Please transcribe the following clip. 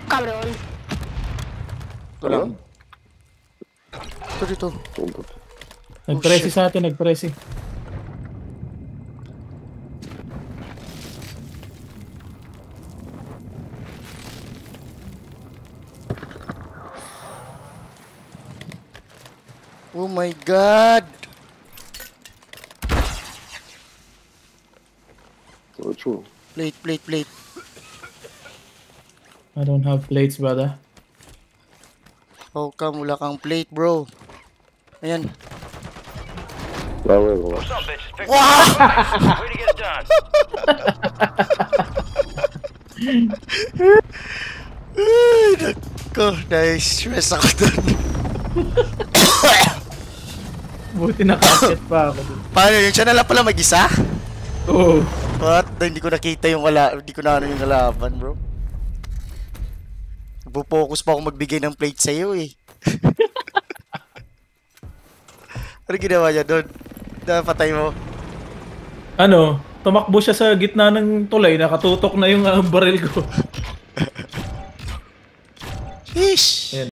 Cabrón. Ito lang. Ito dito. Nag-presi sa atin, nag-presi. Oh my God! What's wrong? Plate. I don't have plates, brother. How come wala kang plate, bro? Ayan. Wow. Some bitches pick Wow! way to get it done. Ay, nako. Na-stress ako dun. Buti nakakit pa ako dun. Paano yun? Siya na lang pala mag-isa? Oo. What? Hindi ko nakita yung hindi ko na ano yung kalaban, bro. Nagpo-focus pa ako magbigay ng plate sa'yo eh. Ano ginawa niya doon? Napatay mo? Ano, tumakbo siya sa gitna ng tulay, nakatutok na yung baril ko. Ish! Ayan.